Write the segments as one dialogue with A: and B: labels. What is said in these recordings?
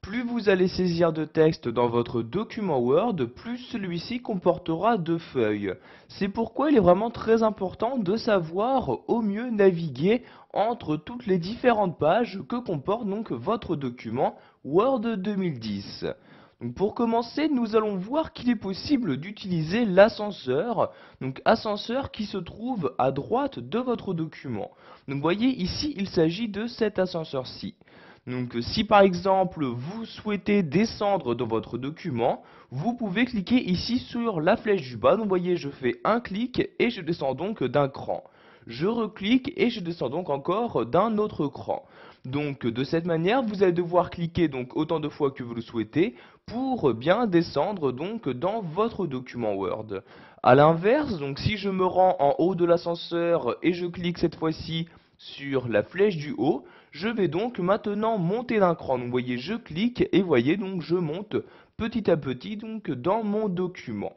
A: Plus vous allez saisir de texte dans votre document Word, plus celui-ci comportera de feuilles. C'est pourquoi il est vraiment très important de savoir au mieux naviguer entre toutes les différentes pages que comporte donc votre document Word 2010. Donc pour commencer, nous allons voir qu'il est possible d'utiliser l'ascenseur, donc ascenseur qui se trouve à droite de votre document. Donc voyez ici, il s'agit de cet ascenseur-ci. Donc si par exemple vous souhaitez descendre dans votre document, vous pouvez cliquer ici sur la flèche du bas. Donc vous voyez, je fais un clic et je descends donc d'un cran. Je reclique et je descends donc encore d'un autre cran. Donc de cette manière, vous allez devoir cliquer donc autant de fois que vous le souhaitez pour bien descendre donc dans votre document Word. A l'inverse, donc si je me rends en haut de l'ascenseur et je clique cette fois-ci sur la flèche du haut, je vais donc maintenant monter d'un cran. Donc vous voyez, je clique et voyez donc je monte petit à petit donc dans mon document.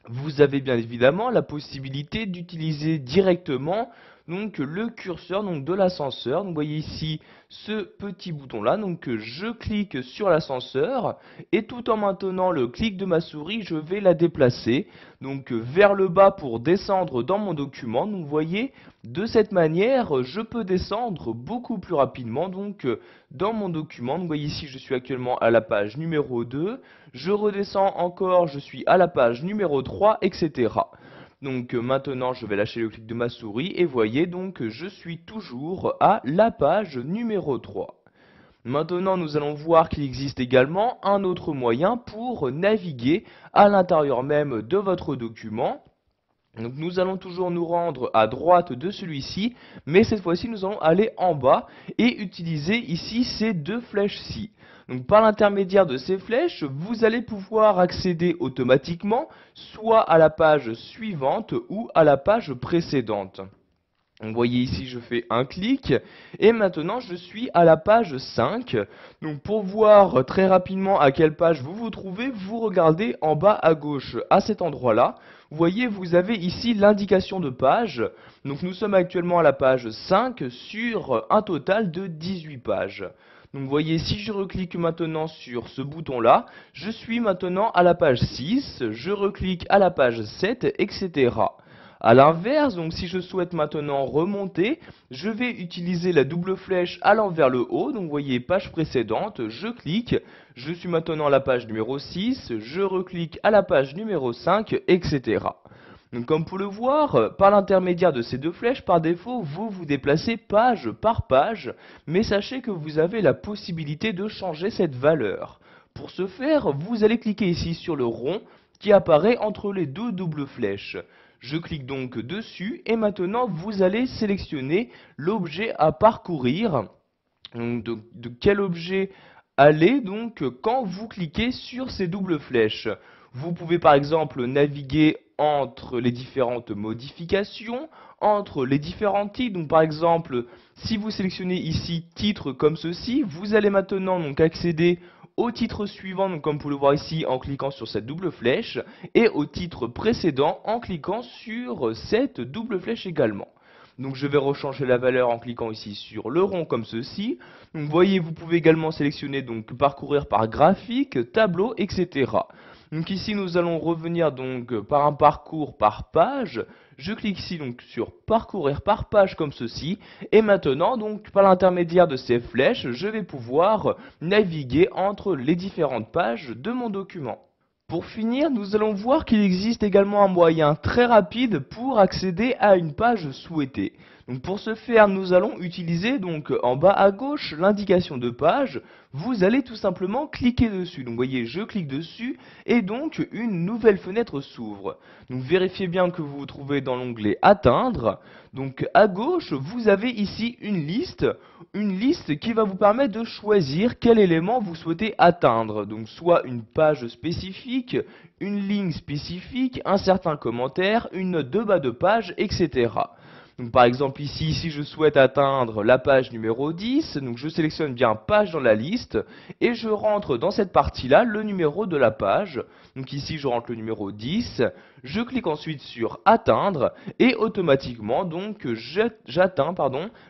A: Vous avez bien évidemment la possibilité d'utiliser directement donc le curseur donc de l'ascenseur. Vous voyez ici ce petit bouton là, donc je clique sur l'ascenseur et tout en maintenant le clic de ma souris, je vais la déplacer donc vers le bas pour descendre dans mon document. Donc vous voyez, de cette manière, je peux descendre beaucoup plus rapidement donc dans mon document. Donc vous voyez ici, je suis actuellement à la page numéro 2, je redescends encore, je suis à la page numéro 3, etc. Donc maintenant je vais lâcher le clic de ma souris et voyez donc je suis toujours à la page numéro 3. Maintenant nous allons voir qu'il existe également un autre moyen pour naviguer à l'intérieur même de votre document. Donc nous allons toujours nous rendre à droite de celui-ci, mais cette fois-ci nous allons aller en bas et utiliser ici ces deux flèches-ci. Donc par l'intermédiaire de ces flèches, vous allez pouvoir accéder automatiquement soit à la page suivante ou à la page précédente. Vous voyez ici, je fais un clic et maintenant je suis à la page 5. Donc pour voir très rapidement à quelle page vous vous trouvez, vous regardez en bas à gauche à cet endroit-là. Vous voyez, vous avez ici l'indication de page. Donc nous sommes actuellement à la page 5 sur un total de 18 pages. Donc vous voyez, si je reclique maintenant sur ce bouton-là, je suis maintenant à la page 6, je reclique à la page 7, etc. A l'inverse, donc si je souhaite maintenant remonter, je vais utiliser la double flèche allant vers le haut. Donc vous voyez, page précédente, je clique, je suis maintenant à la page numéro 6, je reclique à la page numéro 5, etc. Donc comme pour le voir, par l'intermédiaire de ces deux flèches, par défaut, vous vous déplacez page par page, mais sachez que vous avez la possibilité de changer cette valeur. Pour ce faire, vous allez cliquer ici sur le rond qui apparaît entre les deux doubles flèches. Je clique donc dessus et maintenant vous allez sélectionner l'objet à parcourir. Donc de quel objet aller donc quand vous cliquez sur ces doubles flèches. Vous pouvez par exemple naviguer entre les différentes modifications, entre les différents titres. Donc par exemple, si vous sélectionnez ici titre comme ceci, vous allez maintenant donc accéder au titre suivant, donc comme vous pouvez le voir ici en cliquant sur cette double flèche, et au titre précédent en cliquant sur cette double flèche également. Donc je vais rechanger la valeur en cliquant ici sur le rond comme ceci. Donc vous voyez, vous pouvez également sélectionner donc parcourir par graphique, tableau, etc. Donc ici nous allons revenir donc par un parcours par page. Je clique ici donc sur parcourir par page comme ceci. Et maintenant donc par l'intermédiaire de ces flèches, je vais pouvoir naviguer entre les différentes pages de mon document. Pour finir, nous allons voir qu'il existe également un moyen très rapide pour accéder à une page souhaitée. Donc pour ce faire, nous allons utiliser donc en bas à gauche l'indication de page. Vous allez tout simplement cliquer dessus. Donc vous voyez, je clique dessus et donc une nouvelle fenêtre s'ouvre. Donc vérifiez bien que vous vous trouvez dans l'onglet Atteindre. Donc à gauche, vous avez ici une liste qui va vous permettre de choisir quel élément vous souhaitez atteindre. Donc soit une page spécifique, une ligne spécifique, un certain commentaire, une note de bas de page, etc. Donc par exemple ici, si je souhaite atteindre la page numéro 10, donc je sélectionne bien page dans la liste et je rentre dans cette partie-là le numéro de la page. Donc ici je rentre le numéro 10, je clique ensuite sur atteindre et automatiquement donc j'atteins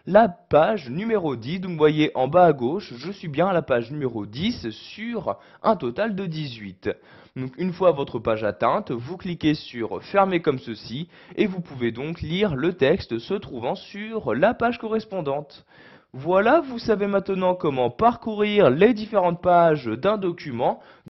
A: la page numéro 10. Donc vous voyez en bas à gauche, je suis bien à la page numéro 10 sur un total de 18. Donc une fois votre page atteinte, vous cliquez sur fermer comme ceci et vous pouvez donc lire le texte se trouvant sur la page correspondante. Voilà, vous savez maintenant comment parcourir les différentes pages d'un document